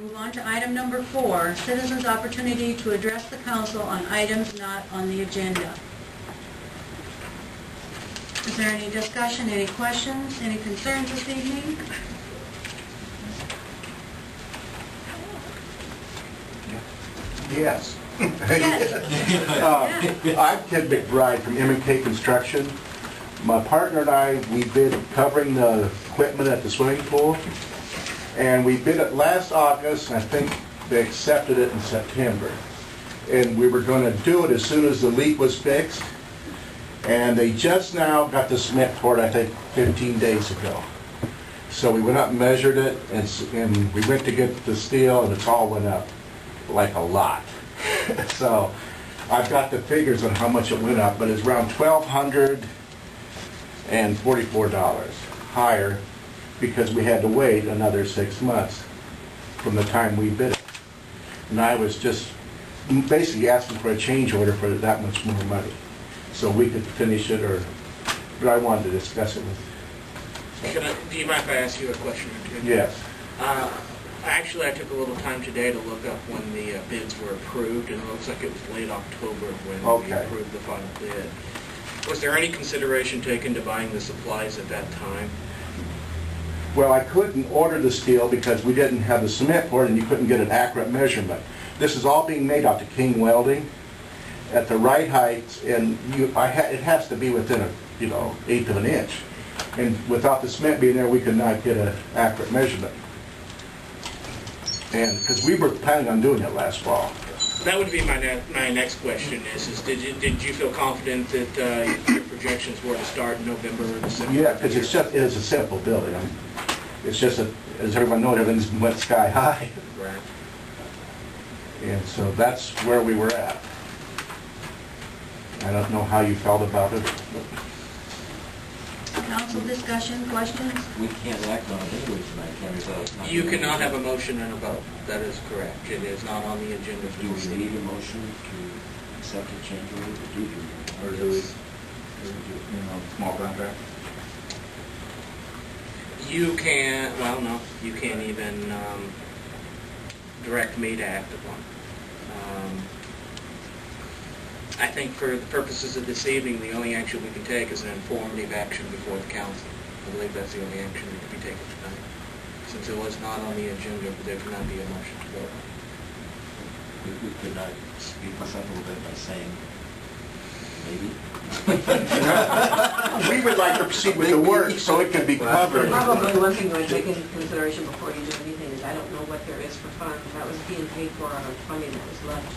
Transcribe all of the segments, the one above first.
Move on to item number 4, citizens' opportunity to address the council on items not on the agenda. Is there any discussion, any questions, any concerns this evening? Yes. Yes. I'm Ted McBride from M&K Construction. My partner and I, we bid covering the equipment at the swimming pool. And we bid it last August, and I think they accepted it in September. And we were going to do it as soon as the leak was fixed. And they just now got the cement poured, I think, 15 days ago. So we went up and measured it, and we went to get the steel, and it all went up like a lot. So I've got the figures on how much it went up, but it's around $1,244 higher because we had to wait another 6 months from the time we bid it. And I was just basically asking for a change order for that much more money so we could finish it, but I wanted to discuss it with you. Do you mind if I ask you a question or two? Yes. Actually, I took a little time today to look up when the bids were approved, and it looks like it was late October when we approved the final bid. Was there any consideration taken to buying the supplies at that time? Well, I couldn't order the steel because we didn't have the cement for it, and you couldn't get an accurate measurement. This is all being made out to King Welding at the right height, and it has to be within a 1/8 of an inch. And without the cement being there, we could not get an accurate measurement. And because we were planning on doing it last fall. That would be my next question is did you feel confident that your projections were to start in November or December? Yeah, because it is a simple building. It's just, as everyone knows, everything's went sky high. Right. And so that's where we were at. I don't know how you felt about it. Council discussion, questions? We can't act on it anyway tonight, can we? So it's not- You cannot have a motion and a vote. That is correct. It is not on the agenda for Do this we evening. need a motion to accept a change order, or do we? Or do we, small contract? You can't, well, no, you can't even direct me to act upon. I think for the purposes of this evening, the only action we can take is an informative action before the council. I believe that's the only action that can be taken tonight. Since it was not on the agenda, there cannot be a motion to vote. We could not speed this up a little bit by saying, maybe? We would like to proceed with the work so it could be covered. Probably one thing to take into consideration before you do anything is I don't know what there is for funds. That was being paid for out of funding that was left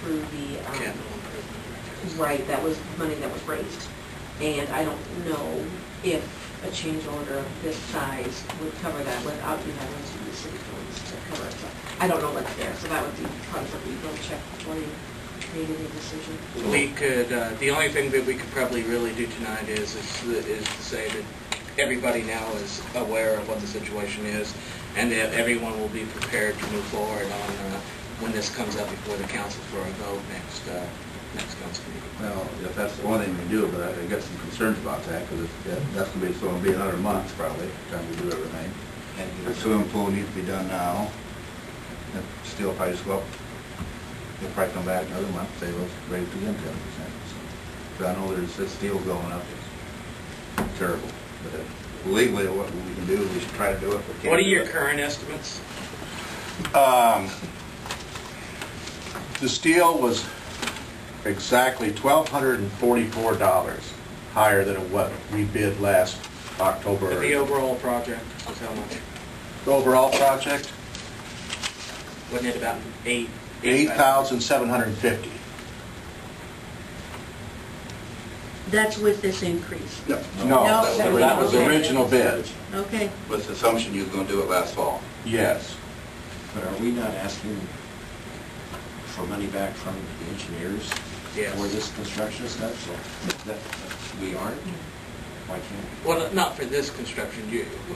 through the, Capital improvement. right, that was money that was raised. And I don't know if a change order of this size would cover that without you having to use city funds to cover it. So I don't know what's there, so that would be probably something you go check before you made any decision. We could, the only thing that we could probably really do tonight is to say that everybody now is aware of what the situation is, and that everyone will be prepared to move forward on when this comes up before the council for a vote next council meeting. Well, if that's the only thing we do, but I got some concerns about that, because that's going to be another month probably, time to do everything. And The swimming pool needs to be done now. And steel prices go up. They'll probably come back another month, say, let's raise it again 10%. But I know this steel going up, it's terrible. But legally, what we can do, we should try to do it. If we can't What are do your it. current estimates? The steel was exactly $1,244 higher than what we bid last October. And the overall project was how much? The overall project, Wasn't it about $8,750. That's with this increase. No, No, that was the okay. original bid. Okay. With the assumption you was going to do it last fall. Yes. But are we not asking for money back from the engineers Yes. for this construction stuff? So that we aren't? Why can't we? Well, not for this construction.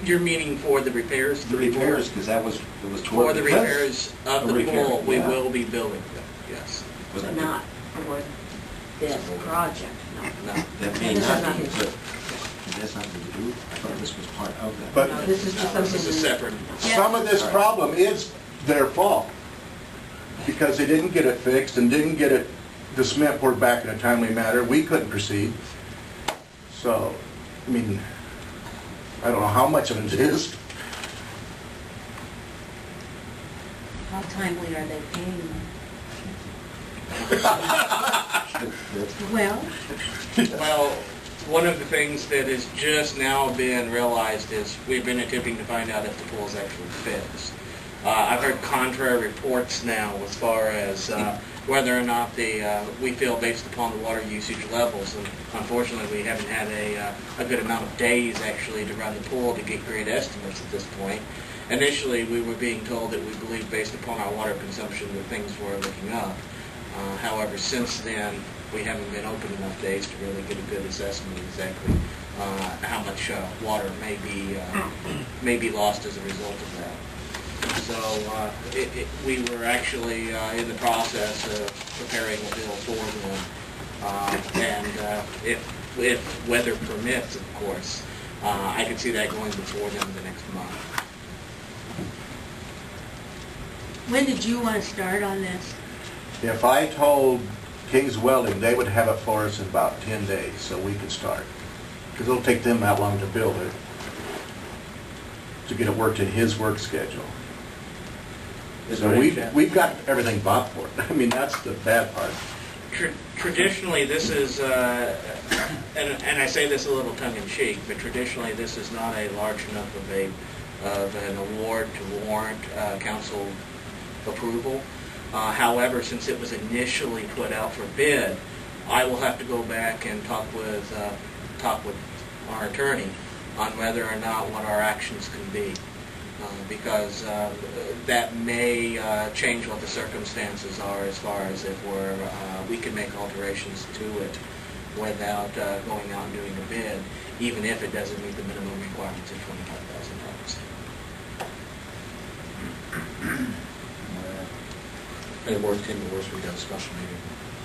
You're meaning for the repairs? The repairs, because it was For toward the the repairs of the repair, pool, we yeah. will be building them, yes. But not for this project, no. No. That may This has not be, nothing to- but it has nothing to do. I thought this was part of that. But- No, this is just something. This is separate. Some of this problem is their fault. Because they didn't get it fixed and didn't get it, the cement poured back in a timely manner, we couldn't proceed. So, I mean, I don't know how much of it is. How timely are they paying them? Well, Well, one of the things that is just now being realized is we've been attempting to find out if the pool is actually fixed. I've heard contrary reports now as far as whether or not we feel based upon the water usage levels, and unfortunately we haven't had a good amount of days actually to run the pool to get great estimates at this point. Initially, we were being told that we believed based upon our water consumption that things were looking up. However, since then, we haven't been open enough days to really get a good assessment of exactly how much water may be lost as a result of that. So we were actually in the process of preparing a bill for them, and if weather permits, of course, I could see that going before them the next month. when did you want to start on this? If I told King's Welding, they would have it for us in about 10 days, so we could start. Because it'll take them that long to build it, to get it worked in his work schedule. So we've got everything bought for it. I mean, that's the bad part. Traditionally, this is, and I say this a little tongue-in-cheek, but traditionally this is not a large enough of an award to warrant council approval. However, since it was initially put out for bid, I will have to go back and talk with our attorney on whether or not what our actions can be. Because that may change what the circumstances are as far as if we can make alterations to it without going out and doing a bid, even if it doesn't meet the minimum requirements of $25,000. And worst came to worst, we got a special meeting.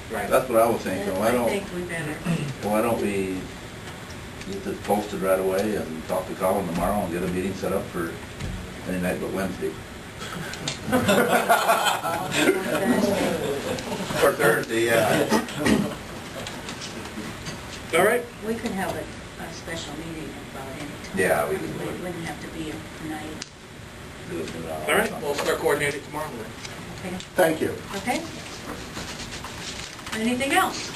Right. That's what I was thinking. I think we better. Why don't we get this posted right away and talk to Colin tomorrow and get a meeting set up for any night but Wednesday? Or Thursday, yeah. All right. We could have a special meeting about any time. Yeah, we could. It wouldn't have to be a night. All right. We'll start coordinating tomorrow then. Okay? Thank you. Okay? Anything else?